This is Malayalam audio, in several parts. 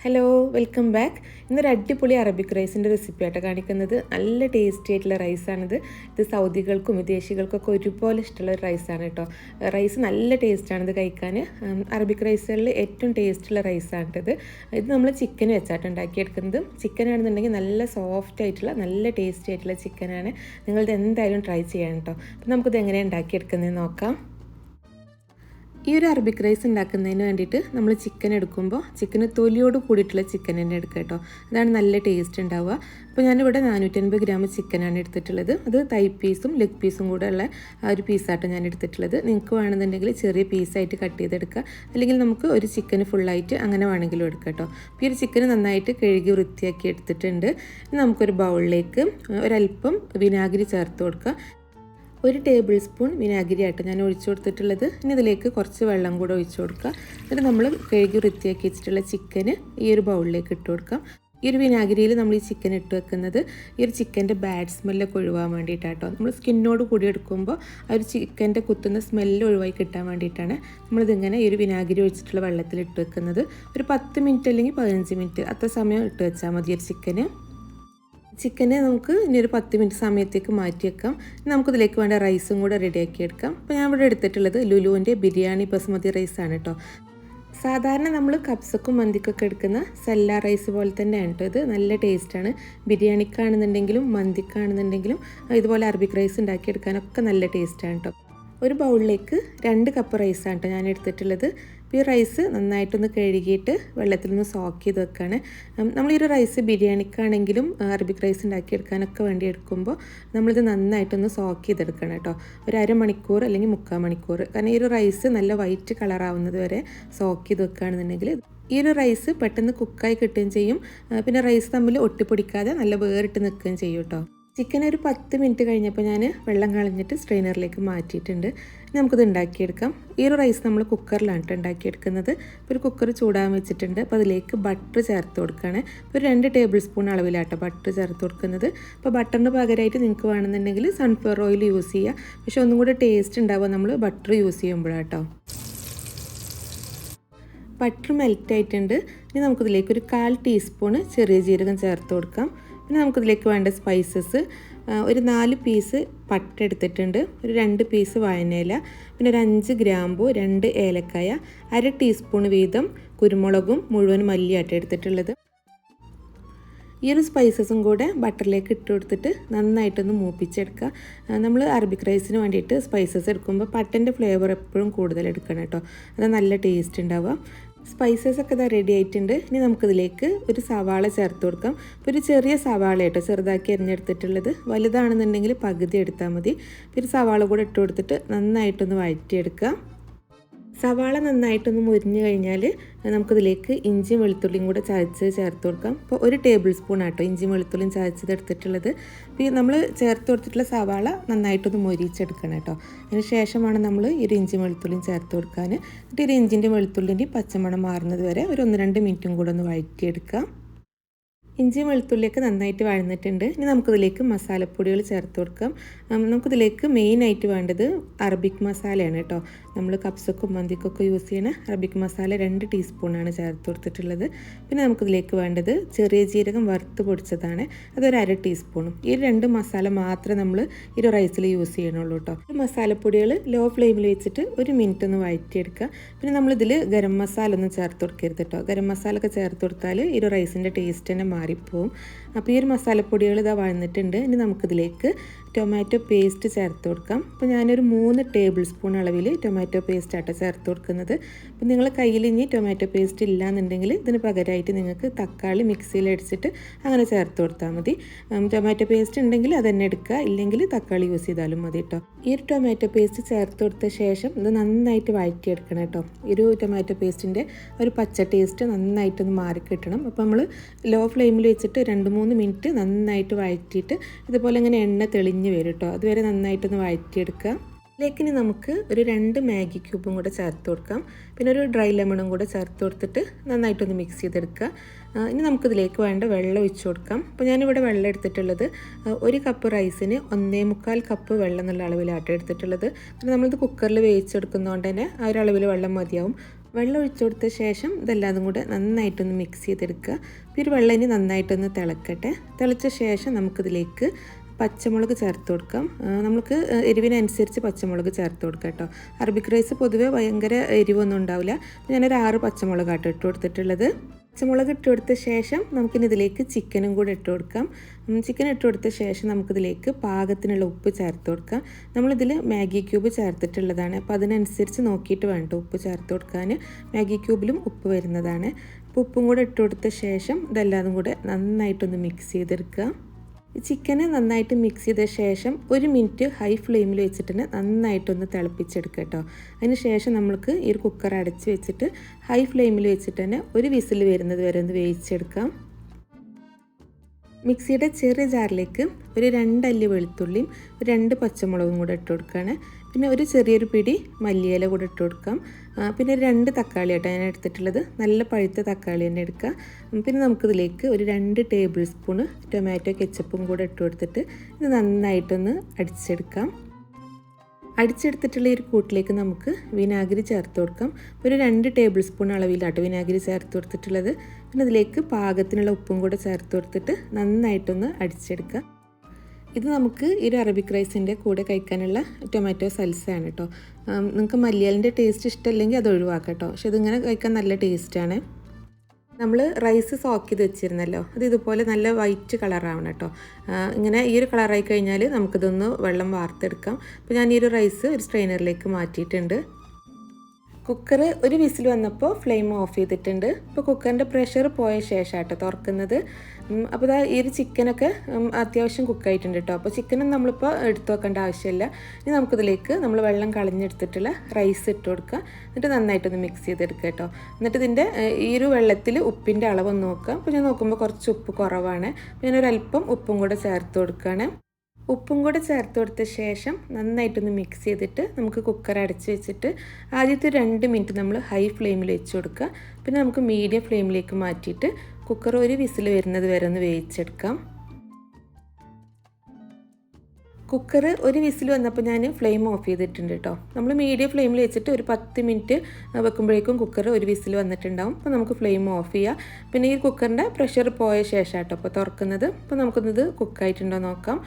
Hello welcome back. ഇന്നൊരു അടിപൊളി അറബിക് റൈസിൻ്റെ റെസിപ്പി ആയിട്ട് കാണിക്കുന്നത്. നല്ല ടേസ്റ്റി ആയിട്ടുള്ള റൈസാണിത്. ഇത് സൗദികൾക്കും വിദേശികൾക്കൊക്കെ ഒരുപോലെ ഇഷ്ടമുള്ള ഒരു റൈസാണ് കേട്ടോ. റൈസ് നല്ല ടേസ്റ്റാണിത് കഴിക്കാൻ. അറബിക് റൈസുകളിൽ ഏറ്റവും ടേസ്റ്റുള്ള റൈസാണിത്. ഇത് നമ്മൾ ചിക്കൻ വെച്ചായിട്ട് ഉണ്ടാക്കിയെടുക്കുന്നത്. ചിക്കൻ ആണെന്നുണ്ടെങ്കിൽ നല്ല സോഫ്റ്റ് ആയിട്ടുള്ള നല്ല ടേസ്റ്റി ആയിട്ടുള്ള ചിക്കനാണ്. നിങ്ങളിത് എന്തായാലും ട്രൈ ചെയ്യാൻ കേട്ടോ. അപ്പം നമുക്കിത് എങ്ങനെയാണ് ഉണ്ടാക്കിയെടുക്കുന്നതെന്ന് നോക്കാം. ഈ ഒരു അറബിക് റൈസ് ഉണ്ടാക്കുന്നതിന് വേണ്ടിയിട്ട് നമ്മൾ ചിക്കൻ എടുക്കുമ്പോൾ ചിക്കന് തൊലിയോട് കൂടിയിട്ടുള്ള ചിക്കൻ തന്നെ എടുക്കുക കേട്ടോ. അതാണ് നല്ല ടേസ്റ്റ് ഉണ്ടാവുക. അപ്പോൾ ഞാനിവിടെ 450 ഗ്രാം ചിക്കനാണ് എടുത്തിട്ടുള്ളത്. അത് തൈ പീസും ലെഗ് പീസും കൂടെ ഉള്ള ആ ഒരു പീസായിട്ട് ഞാൻ എടുത്തിട്ടുള്ളത്. നിങ്ങൾക്ക് വേണമെന്നുണ്ടെങ്കിൽ ചെറിയ പീസായിട്ട് കട്ട് ചെയ്തെടുക്കുക, അല്ലെങ്കിൽ നമുക്ക് ഒരു ചിക്കന് ഫുള്ളായിട്ട് അങ്ങനെ വേണമെങ്കിലും എടുക്കാം കേട്ടോ. അപ്പോൾ ഈ ഒരു ചിക്കന് നന്നായിട്ട് കഴുകി വൃത്തിയാക്കി എടുത്തിട്ടുണ്ട്. നമുക്കൊരു ബൗളിലേക്ക് ഒരല്പം വിനാഗിരി ചേർത്ത് കൊടുക്കുക. 1 ടേബിൾ സ്പൂൺ വിനാഗിരി ആയിട്ട് ഞാൻ ഒഴിച്ചു കൊടുത്തിട്ടുള്ളത്. ഇനി ഇതിലേക്ക് കുറച്ച് വെള്ളം കൂടെ ഒഴിച്ചു കൊടുക്കുക. എന്നിട്ട് നമ്മൾ കഴുകി വൃത്തിയാക്കി വെച്ചിട്ടുള്ള ചിക്കന് ഈ ഒരു ബൗളിലേക്ക് ഇട്ട് കൊടുക്കാം. ഈ ഒരു വിനാഗിരിയിൽ നമ്മൾ ഈ ചിക്കൻ ഇട്ട് വെക്കുന്നത് ഈ ഒരു ചിക്കൻ്റെ ബാഡ് സ്മെല്ലൊക്കെ ഒഴിവാൻ വേണ്ടിയിട്ടാട്ടോ. നമ്മൾ സ്കിന്നോട് കൂടി എടുക്കുമ്പോൾ ആ ഒരു ചിക്കൻ്റെ കുത്തുന്ന സ്മെല്ല് ഒഴിവായി കിട്ടാൻ വേണ്ടിയിട്ടാണ് നമ്മളിതിങ്ങനെ ഈ ഒരു വിനാഗിരി ഒഴിച്ചിട്ടുള്ള വെള്ളത്തിൽ ഇട്ട് വെക്കുന്നത്. ഒരു 10 മിനിറ്റ് അല്ലെങ്കിൽ 15 മിനിറ്റ് അത്ര സമയം ഇട്ട് വെച്ചാൽ മതി ഒരു ചിക്കനെ നമുക്ക് ഇനി ഒരു 10 മിനിറ്റ് സമയത്തേക്ക് മാറ്റി വെക്കാം. നമുക്കിതിലേക്ക് വേണ്ട റൈസും കൂടെ റെഡിയാക്കി എടുക്കാം. അപ്പോൾ ഞാൻ ഇവിടെ എടുത്തിട്ടുള്ളത് ലുലുവിൻ്റെ ബിരിയാണി ബസുമതി റൈസാണ് കേട്ടോ. സാധാരണ നമ്മൾ കബ്സക്കും മന്തിക്കൊക്കെ എടുക്കുന്ന സല്ല റൈസ് പോലെ തന്നെയാണ് കേട്ടോ. ഇത് നല്ല ടേസ്റ്റാണ്. ബിരിയാണിക്കാണെന്നുണ്ടെങ്കിലും മന്തിക്കാണെന്നുണ്ടെങ്കിലും ഇതുപോലെ അറബിക് റൈസ് ഉണ്ടാക്കിയെടുക്കാനൊക്കെ നല്ല ടേസ്റ്റാണ് കേട്ടോ. ഒരു ബൗളിലേക്ക് 2 കപ്പ് റൈസാണ് കേട്ടോ ഞാൻ എടുത്തിട്ടുള്ളത്. ഈ റൈസ് നന്നായിട്ടൊന്ന് കഴുകിയിട്ട് വെള്ളത്തിൽ നിന്ന് സോക്ക് ചെയ്ത് വെക്കുകയാണ്. നമ്മൾ ഈ ഒരു റൈസ് ബിരിയാണിക്കാണെങ്കിലും അറബിക് റൈസ് ഉണ്ടാക്കിയെടുക്കാനൊക്കെ വേണ്ടി എടുക്കുമ്പോൾ നമ്മളിത് നന്നായിട്ടൊന്ന് സോക്ക് ചെയ്തെടുക്കണം കേട്ടോ. ഒരു അരമണിക്കൂർ അല്ലെങ്കിൽ 3/4 മണിക്കൂർ. കാരണം ഈ ഒരു റൈസ് നല്ല വൈറ്റ് കളറാവുന്നത് വരെ സോക്ക് ചെയ്ത് വെക്കുകയാണെന്നുണ്ടെങ്കിൽ ഈ ഒരു റൈസ് പെട്ടെന്ന് കുക്കായി കിട്ടുകയും ചെയ്യും. പിന്നെ റൈസ് തമ്മിൽ ഒട്ടിപ്പൊടിക്കാതെ നല്ല വേറിട്ട് നിൽക്കുകയും ചെയ്യും കേട്ടോ. ചിക്കൻ ഒരു 10 മിനിറ്റ് കഴിഞ്ഞപ്പോൾ ഞാൻ വെള്ളം കളഞ്ഞിട്ട് സ്ട്രെയിനറിലേക്ക് മാറ്റിയിട്ടുണ്ട്. നമുക്കിത് ഉണ്ടാക്കിയെടുക്കാം. ഈ ഒരു റൈസ് നമ്മൾ കുക്കറിലാണ് ഉണ്ടാക്കിയെടുക്കുന്നത്. ഇപ്പോൾ ഒരു കുക്കർ ചൂടാൻ വെച്ചിട്ടുണ്ട്. അപ്പോൾ അതിലേക്ക് ബട്ടർ ചേർത്ത് കൊടുക്കുകയാണ്. ഒരു 2 ടേബിൾ സ്പൂൺ അളവിലാട്ടോ ബട്ടർ ചേർത്ത് കൊടുക്കുന്നത്. അപ്പോൾ ബട്ടറിന് പകരമായിട്ട് നിങ്ങൾക്ക് വേണമെന്നുണ്ടെങ്കിൽ സൺഫ്ലവർ ഓയിൽ യൂസ് ചെയ്യുക. പക്ഷേ ഒന്നും കൂടെ ടേസ്റ്റ് ഉണ്ടാവുക നമ്മൾ ബട്ടർ യൂസ് ചെയ്യുമ്പോഴാട്ടോ. ബട്ടർ മെൽറ്റ് ആയിട്ടുണ്ട്. ഇനി നമുക്കിതിലേക്ക് ഒരു 1/4 ടീസ്പൂണ് ചെറിയ ജീരകം ചേർത്ത് കൊടുക്കാം. പിന്നെ നമുക്കിതിലേക്ക് വേണ്ട സ്പൈസസ് ഒരു 4 പീസ് പട്ട എടുത്തിട്ടുണ്ട്, ഒരു 2 പീസ് വഴനയില, പിന്നെ ഒരു 5 ഗ്രാമ്പു, 2 ഏലക്കായ, 1/2 ടീസ്പൂൺ വീതം കുരുമുളകും മുഴുവൻ മല്ലിയായിട്ട് എടുത്തിട്ടുള്ളത്. ഈ ഒരു സ്പൈസസും കൂടെ ബട്ടറിലേക്ക് ഇട്ട് കൊടുത്തിട്ട് നന്നായിട്ടൊന്ന് മൂപ്പിച്ചെടുക്കുക. നമ്മൾ അറബിക് റൈസിന് വേണ്ടിയിട്ട് സ്പൈസസ് എടുക്കുമ്പോൾ പട്ടൻ്റെ ഫ്ലേവർ എപ്പോഴും കൂടുതൽ എടുക്കണം കേട്ടോ. അത് നല്ല ടേസ്റ്റ് ഉണ്ടാവുക. സ്പൈസസ് ഒക്കെ ഇതാ റെഡി ആയിട്ടുണ്ട്. ഇനി നമുക്കിതിലേക്ക് ഒരു സവാള ചേർത്ത് കൊടുക്കാം. ഇപ്പോൾ ഒരു ചെറിയ സവാള കേട്ടോ ചെറുതാക്കി അരിഞ്ഞെടുത്തിട്ടുള്ളത്. വലുതാണെന്നുണ്ടെങ്കിൽ പകുതി എടുത്താൽ മതി. പിന്നെ സവാള കൂടെ ഇട്ട് കൊടുത്തിട്ട് നന്നായിട്ടൊന്ന് വഴറ്റിയെടുക്കുക. സവാള നന്നായിട്ടൊന്ന് മുരിഞ്ഞ് കഴിഞ്ഞാൽ നമുക്കിതിലേക്ക് ഇഞ്ചിയും വെളുത്തുള്ളിയും കൂടെ ചതച്ച് ചേർത്ത് കൊടുക്കാം. അപ്പോൾ 1 ടേബിൾ സ്പൂൺ ആട്ടോ ഇഞ്ചിയും വെളുത്തുള്ളിയും ചതച്ചത് എടുത്തിട്ടുള്ളത്. അപ്പോൾ നമ്മൾ ചേർത്ത് കൊടുത്തിട്ടുള്ള സവാള നന്നായിട്ടൊന്ന് മൊരിച്ചെടുക്കണം കേട്ടോ. അതിന് ശേഷമാണ് നമ്മൾ ഈ ഒരു ഇഞ്ചിയും വെളുത്തുള്ളിയും ചേർത്ത് കൊടുക്കാൻ. എന്നിട്ട് ഒരു ഇഞ്ചിൻ്റെയും വെളുത്തുള്ളിൻ്റെയും പച്ചമണം മാറുന്നത് വരെ ഒരു 1-2 മിനിറ്റും കൂടെ ഒന്ന് വഴറ്റിയെടുക്കാം. ഇഞ്ചിയും വെളുത്തുള്ളിയൊക്കെ നന്നായിട്ട് വഴന്നിട്ടുണ്ട്. ഇനി നമുക്കിതിലേക്ക് മസാലപ്പൊടികൾ ചേർത്ത് കൊടുക്കാം. നമുക്കിതിലേക്ക് മെയിനായിട്ട് വേണ്ടത് അറബിക് മസാലയാണ് കേട്ടോ. നമ്മൾ കബ്സക്കും മന്തിക്കൊക്കെ യൂസ് ചെയ്യുന്ന അറബിക് മസാല 2 ടീസ്പൂണാണ് ചേർത്ത് കൊടുത്തിട്ടുള്ളത്. പിന്നെ നമുക്കിതിലേക്ക് വേണ്ടത് ചെറിയ ജീരകം വറുത്ത് പൊടിച്ചതാണ്, അതൊരു 1/2 ടീസ്പൂണും. ഈ 2 മസാല മാത്രമേ നമ്മൾ ഈ ഒരു റൈസിൽ യൂസ് ചെയ്യണുള്ളൂ കേട്ടോ. മസാലപ്പൊടികൾ ലോ ഫ്ലെയിമിൽ വെച്ചിട്ട് 1 മിനിറ്റ് ഒന്ന് വഴറ്റിയെടുക്കുക. പിന്നെ നമ്മളിതിൽ ഗരം മസാല ഒന്നും ചേർത്ത് കൊടുക്കരുത് കേട്ടോ. ഗരം മസാല ഒക്കെ ചേർത്ത് കൊടുത്താൽ ഈ ഒരു റൈസിൻ്റെ ടേസ്റ്റ് തന്നെ മാറിപ്പോവും. അപ്പോൾ ഈ ഒരു മസാലപ്പൊടികൾ ഇതാ വഴന്നിട്ടുണ്ട്. ഇനി നമുക്കിതിലേക്ക് ടൊമാറ്റോ പേസ്റ്റ് ചേർത്ത് കൊടുക്കാം. അപ്പോൾ ഞാനൊരു 3 ടേബിൾ സ്പൂൺ അളവിൽ ടൊമാറ്റോ പേസ്റ്റ് ആട്ടോ ചേർത്ത് കൊടുക്കുന്നത്. അപ്പോൾ നിങ്ങൾ കയ്യിൽ ഇനി ടൊമാറ്റോ പേസ്റ്റ് ഇല്ലയെന്നുണ്ടെങ്കിൽ ഇതിന് പകരമായിട്ട് നിങ്ങൾക്ക് തക്കാളി മിക്സിയിൽ അടിച്ചിട്ട് അങ്ങനെ ചേർത്ത് കൊടുത്താൽ മതി. ടൊമാറ്റോ പേസ്റ്റ് ഉണ്ടെങ്കിൽ അത് തന്നെ എടുക്കുക, ഇല്ലെങ്കിൽ തക്കാളി യൂസ് ചെയ്താലും മതി കേട്ടോ. ഈ ഒരു ടൊമാറ്റോ പേസ്റ്റ് ചേർത്ത് കൊടുത്ത ശേഷം ഇത് നന്നായിട്ട് വഴറ്റിയെടുക്കണം കേട്ടോ. ഈ ഒരു ടൊമാറ്റോ പേസ്റ്റിൻ്റെ ഒരു പച്ച ടേസ്റ്റ് നന്നായിട്ടൊന്ന് മാറിക്കിട്ടണം. അപ്പോൾ നമ്മൾ ലോ ഫ്ലെയിമിൽ വെച്ചിട്ട് 2-3 മിനിറ്റ് നന്നായിട്ട് വഴറ്റിയിട്ട് ഇതുപോലെ ഇങ്ങനെ എണ്ണ തെളിഞ്ഞ് വരും കേട്ടോ. അതുവരെ നന്നായിട്ടൊന്ന് വഴറ്റിയെടുക്കുക. ഇതിലേക്ക് നമുക്ക് ഒരു 2 മാഗി ക്യൂബും കൂടെ ചേർത്ത് കൊടുക്കാം. പിന്നെ ഒരു ഡ്രൈ ലെമണും കൂടെ ചേർത്ത് കൊടുത്തിട്ട് നന്നായിട്ടൊന്ന് മിക്സ് ചെയ്തെടുക്കുക. ഇനി നമുക്കിതിലേക്ക് വേണ്ട വെള്ളം ഒഴിച്ചു കൊടുക്കാം. അപ്പോൾ ഞാനിവിടെ വെള്ളം എടുത്തിട്ടുള്ളത് 1 കപ്പ് റൈസിന് 1.25 കപ്പ് വെള്ളം എന്നുള്ള അളവിലാട്ടോ എടുത്തിട്ടുള്ളത്. നമ്മളിത് കുക്കറിൽ വേവിച്ചെടുക്കുന്നതുകൊണ്ട് തന്നെ ആ ഒരു അളവിൽ വെള്ളം മതിയാവും. വെള്ളം ഒഴിച്ചു കൊടുത്ത ശേഷം ഇതെല്ലാതും കൂടെ നന്നായിട്ടൊന്ന് മിക്സ് ചെയ്തെടുക്കുക. അപ്പോൾ ഒരു വെള്ളം ഇനി നന്നായിട്ടൊന്ന് തിളക്കട്ടെ. തിളച്ച ശേഷം നമുക്കിതിലേക്ക് പച്ചമുളക് ചേർത്ത് കൊടുക്കാം. നമുക്ക് എരിവിനനുസരിച്ച് പച്ചമുളക് ചേർത്ത് കൊടുക്കാം കേട്ടോ. അറബിക് റൈസ് പൊതുവേ ഭയങ്കര എരിവൊന്നും ഉണ്ടാവില്ല. ഞാനൊരു 6 പച്ചമുളകാട്ടോ ഇട്ട് കൊടുത്തിട്ടുള്ളത്. പച്ചമുളക് ഇട്ട് കൊടുത്ത ശേഷം നമുക്കിനി ഇതിലേക്ക് ചിക്കനും കൂടെ ഇട്ട് കൊടുക്കാം. ചിക്കൻ ഇട്ട് കൊടുത്ത ശേഷം നമുക്കിതിലേക്ക് പാകത്തിനുള്ള ഉപ്പ് ചേർത്ത് കൊടുക്കാം. നമ്മളിതിൽ മാഗി ക്യൂബ് ചേർത്തിട്ടുള്ളതാണ്. അപ്പോൾ അതിനനുസരിച്ച് നോക്കിയിട്ട് വേണ്ട ഉപ്പ് ചേർത്ത് കൊടുക്കാൻ. മാഗി ക്യൂബിലും ഉപ്പ് വരുന്നതാണ്. അപ്പോൾ ഉപ്പും കൂടെ ഇട്ട് കൊടുത്ത ശേഷം ഇതെല്ലാതും കൂടെ നന്നായിട്ടൊന്ന് മിക്സ് ചെയ്തെടുക്കുക. ചിക്കന് നന്നായിട്ട് മിക്സ് ചെയ്ത ശേഷം 1 മിനിറ്റ് ഹൈ ഫ്ലെയിമിൽ വെച്ചിട്ട് തന്നെ നന്നായിട്ടൊന്ന് തിളപ്പിച്ചെടുക്കുക കേട്ടോ. അതിന് ശേഷം നമുക്ക് ഈ ഒരു കുക്കർ അടച്ച് വെച്ചിട്ട് ഹൈ ഫ്ലെയിമിൽ വെച്ചിട്ട് തന്നെ ഒരു വിസിൽ വരുന്നത് വരെ ഒന്ന് വേവിച്ചെടുക്കാം. മിക്സിയുടെ ചെറിയ ജാറിലേക്ക് ഒരു 2 അല്ലി വെളുത്തുള്ളിയും 2 പച്ചമുളകും കൂടെ ഇട്ട് കൊടുക്കുകയാണ്. പിന്നെ ഒരു ചെറിയൊരു പിടി മല്ലിയില കൂടെ ഇട്ട് കൊടുക്കാം. പിന്നെ 2 തക്കാളി ആയിട്ടാണ് ഞാൻ എടുത്തിട്ടുള്ളത്. നല്ല പഴുത്ത തക്കാളി തന്നെ എടുക്കുക. പിന്നെ നമുക്കിതിലേക്ക് ഒരു 2 ടേബിൾ സ്പൂണ് ടൊമാറ്റോ കെച്ചപ്പും കൂടെ ഇട്ട് കൊടുത്തിട്ട് ഇത് നന്നായിട്ടൊന്ന് അടിച്ചെടുക്കാം. അടിച്ചെടുത്തിട്ടുള്ള ഈ ഒരു കൂട്ടിലേക്ക് നമുക്ക് വിനാഗിരി ചേർത്ത് കൊടുക്കാം. ഒരു 2 ടേബിൾ സ്പൂൺ അളവിലാട്ടോ വിനാഗിരി ചേർത്ത് കൊടുത്തിട്ടുള്ളത്. പിന്നെ ഇതിലേക്ക് പാകത്തിനുള്ള ഉപ്പും കൂടെ ചേർത്ത് കൊടുത്തിട്ട് നന്നായിട്ടൊന്ന് അടിച്ചെടുക്കാം. ഇത് നമുക്ക് ഈ ഒരു അറബിക് റൈസിൻ്റെ കൂടെ കഴിക്കാനുള്ള ടൊമാറ്റോ സൽസയാണ് കേട്ടോ. നിങ്ങൾക്ക് മല്ലിയിലിൻ്റെ ടേസ്റ്റ് ഇഷ്ടമല്ലെങ്കിൽ അത് ഒഴിവാക്കാം കേട്ടോ. പക്ഷെ ഇതിങ്ങനെ കഴിക്കാൻ നല്ല ടേസ്റ്റാണ്. നമ്മൾ റൈസ് സോക്ക് ചെയ്ത് വെച്ചിരുന്നല്ലോ, അത് ഇതുപോലെ നല്ല വൈറ്റ് കളറാവണം കേട്ടോ. ഇങ്ങനെ ഈ ഒരു കളറായി കഴിഞ്ഞാൽ നമുക്കിതൊന്ന് വെള്ളം വാർത്തെടുക്കാം. അപ്പോൾ ഞാൻ ഈ ഒരു റൈസ് ഒരു സ്ട്രെയിനറിലേക്ക് മാറ്റിയിട്ടുണ്ട്. കുക്കർ ഒരു വിസിൽ വന്നപ്പോൾ ഫ്ലെയിം ഓഫ് ചെയ്തിട്ടുണ്ട്. ഇപ്പോൾ കുക്കറിൻ്റെ പ്രഷർ പോയ ശേഷം കേട്ടോ തുറക്കുന്നത്. അപ്പോൾ ഈ ഒരു ചിക്കനൊക്കെ അത്യാവശ്യം കുക്കായിട്ടുണ്ട് കേട്ടോ. അപ്പോൾ ചിക്കനും നമ്മളിപ്പോൾ എടുത്തു വെക്കേണ്ട ആവശ്യമില്ല. ഇനി നമുക്കിതിലേക്ക് നമ്മൾ വെള്ളം കളഞ്ഞെടുത്തിട്ടുള്ള റൈസ് ഇട്ട് കൊടുക്കുക. എന്നിട്ട് നന്നായിട്ടൊന്ന് മിക്സ് ചെയ്തെടുക്കുക കേട്ടോ. എന്നിട്ട് ഇതിൻ്റെ ഈ ഒരു വെള്ളത്തിൽ ഉപ്പിൻ്റെ അളവൊന്ന് നോക്കാം. അപ്പോൾ ഞാൻ നോക്കുമ്പോൾ കുറച്ച് ഉപ്പ് കുറവാണ്. അപ്പോൾ ഞാനൊരല്പം ഉപ്പും കൂടെ ചേർത്ത് കൊടുക്കുകയാണ്. ഉപ്പും കൂടെ ചേർത്ത് കൊടുത്ത ശേഷം നന്നായിട്ടൊന്ന് മിക്സ് ചെയ്തിട്ട് നമുക്ക് കുക്കർ അടച്ച് വെച്ചിട്ട് ആദ്യത്തെ 2 മിനിറ്റ് നമ്മൾ ഹൈ ഫ്ലെയിമിൽ വെച്ച് കൊടുക്കുക. പിന്നെ നമുക്ക് മീഡിയം ഫ്ലെയിമിലേക്ക് മാറ്റിയിട്ട് കുക്കർ ഒരു വിസിൽ വരുന്നത് വരെ ഒന്ന് വേവിച്ചെടുക്കാം. കുക്കർ ഒരു വിസിൽ വന്നപ്പോൾ ഞാൻ ഫ്ലെയിം ഓഫ് ചെയ്തിട്ടുണ്ട് കേട്ടോ. നമ്മൾ മീഡിയം ഫ്ലെയിമിൽ വെച്ചിട്ട് ഒരു 10 മിനിറ്റ് വെക്കുമ്പോഴേക്കും കുക്കർ ഒരു വിസിൽ വന്നിട്ടുണ്ടാവും. അപ്പോൾ നമുക്ക് ഫ്ലെയിം ഓഫ് ചെയ്യാം. പിന്നെ ഈ കുക്കറിൻ്റെ പ്രഷർ പോയ ശേഷം കേട്ടോ അപ്പോൾ തുറക്കുന്നത്. അപ്പോൾ നമുക്കൊന്നത് കുക്കായിട്ടുണ്ടോ നോക്കാം.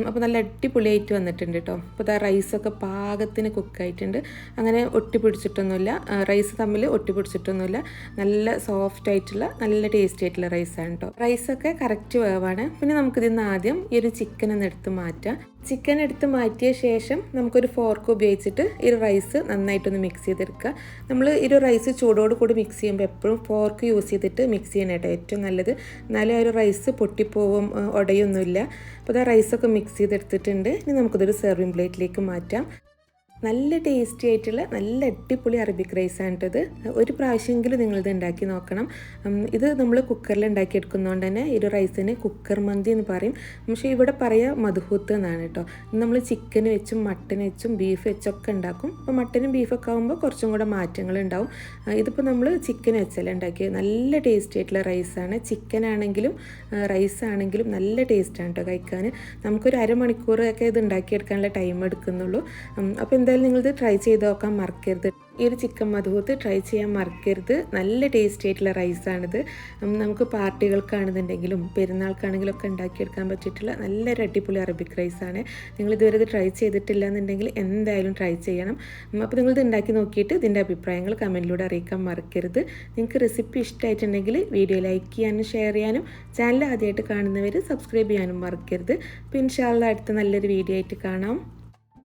അപ്പോൾ നല്ല അടിപൊളിയായിട്ട് വന്നിട്ടുണ്ട് കേട്ടോ. അപ്പോൾ റൈസൊക്കെ പാകത്തിന് കുക്കായിട്ടുണ്ട്. അങ്ങനെ ഒട്ടിപ്പിടിച്ചിട്ടൊന്നുമില്ല, റൈസ് തമ്മിൽ ഒട്ടിപ്പിടിച്ചിട്ടൊന്നുമില്ല. നല്ല സോഫ്റ്റ് ആയിട്ടുള്ള നല്ല ടേസ്റ്റി ആയിട്ടുള്ള റൈസാണ് കേട്ടോ. റൈസൊക്കെ കറക്റ്റ് വേവാണ്. പിന്നെ നമുക്കിതിന്ന് ആദ്യം ഈ ഒരു ചിക്കൻ ഒന്ന് എടുത്ത് മാറ്റാം. ചിക്കൻ എടുത്ത് മാറ്റിയ ശേഷം നമുക്കൊരു ഫോർക്ക് ഉപയോഗിച്ചിട്ട് ഈ റൈസ് നന്നായിട്ടൊന്ന് മിക്സ് ചെയ്തെടുക്കുക. നമ്മൾ ഈ റൈസ് ചൂടോട് കൂടി മിക്സ് ചെയ്യുമ്പോൾ എപ്പോഴും ഫോർക്ക് യൂസ് ചെയ്തിട്ട് മിക്സ് ചെയ്യണം കേട്ടോ, ഏറ്റവും നല്ലത്. എന്നാലും ആ ഒരു റൈസ് പൊട്ടിപ്പോവും, ഉടയൊന്നുമില്ല. അപ്പോൾ റൈസൊക്കെ മിക്സ് ചെയ്തെടുത്തിട്ടുണ്ട്. ഇനി നമുക്കിതൊരു സെർവിങ് പ്ലേറ്റിലേക്ക് മാറ്റാം. നല്ല ടേസ്റ്റി ആയിട്ടുള്ള നല്ല അടിപൊളി അറബിക് റൈസാണ് കേട്ടത്. ഒരു പ്രാവശ്യമെങ്കിലും നിങ്ങളിത് ഉണ്ടാക്കി നോക്കണം. ഇത് നമ്മൾ കുക്കറിൽ ഉണ്ടാക്കിയെടുക്കുന്നതുകൊണ്ട് തന്നെ ഈ ഒരു റൈസിന് കുക്കർ മന്തി എന്ന് പറയും. പക്ഷേ ഇവിടെ പറയുക മധുഹൂത്ത് എന്നാണ് കേട്ടോ. നമ്മൾ ചിക്കൻ വെച്ചും മട്ടൻ വെച്ചും ബീഫ് വെച്ചൊക്കെ ഉണ്ടാക്കും. അപ്പോൾ മട്ടനും ബീഫൊക്കെ ആകുമ്പോൾ കുറച്ചും കൂടെ മാറ്റങ്ങളുണ്ടാവും. ഇതിപ്പോൾ നമ്മൾ ചിക്കൻ വെച്ചല്ല ഉണ്ടാക്കിയത്. നല്ല ടേസ്റ്റി ആയിട്ടുള്ള റൈസാണ്. ചിക്കൻ ആണെങ്കിലും റൈസ് ആണെങ്കിലും നല്ല ടേസ്റ്റാണ് കേട്ടോ കഴിക്കാൻ. നമുക്കൊരു അരമണിക്കൂറൊക്കെ ഇത് ഉണ്ടാക്കിയെടുക്കാനുള്ള ടൈം എടുക്കുന്നുള്ളൂ. അപ്പോൾ എന്തായാലും നിങ്ങളിത് ട്രൈ ചെയ്ത് നോക്കാൻ മറക്കരുത്. ഈ ഒരു ചിക്കൻ മധൂത്ത് ട്രൈ ചെയ്യാൻ മറക്കരുത്. നല്ല ടേസ്റ്റി ആയിട്ടുള്ള റൈസാണിത്. നമുക്ക് പാർട്ടികൾക്കാണെന്നുണ്ടെങ്കിലും പെരുന്നാൾക്കാണെങ്കിലും ഒക്കെ ഉണ്ടാക്കിയെടുക്കാൻ പറ്റിയിട്ടുള്ള നല്ലൊരു അടിപൊളി അറബിക് റൈസാണ്. നിങ്ങളിതുവരെ ഇത് ട്രൈ ചെയ്തിട്ടില്ല എന്നുണ്ടെങ്കിൽ എന്തായാലും ട്രൈ ചെയ്യണം. അപ്പോൾ നിങ്ങളിത് ഉണ്ടാക്കി നോക്കിയിട്ട് ഇതിൻ്റെ അഭിപ്രായങ്ങൾ കമൻറ്റിലൂടെ അറിയിക്കാൻ മറക്കരുത്. നിങ്ങൾക്ക് റെസിപ്പി ഇഷ്ടമായിട്ടുണ്ടെങ്കിൽ വീഡിയോ ലൈക്ക് ചെയ്യാനും ഷെയർ ചെയ്യാനും ചാനൽ ആദ്യമായിട്ട് കാണുന്നവർ സബ്സ്ക്രൈബ് ചെയ്യാനും മറക്കരുത്. അപ്പോൾ ഇൻഷാ അല്ലാഹ് അടുത്ത നല്ലൊരു വീഡിയോ ആയിട്ട് കാണാം.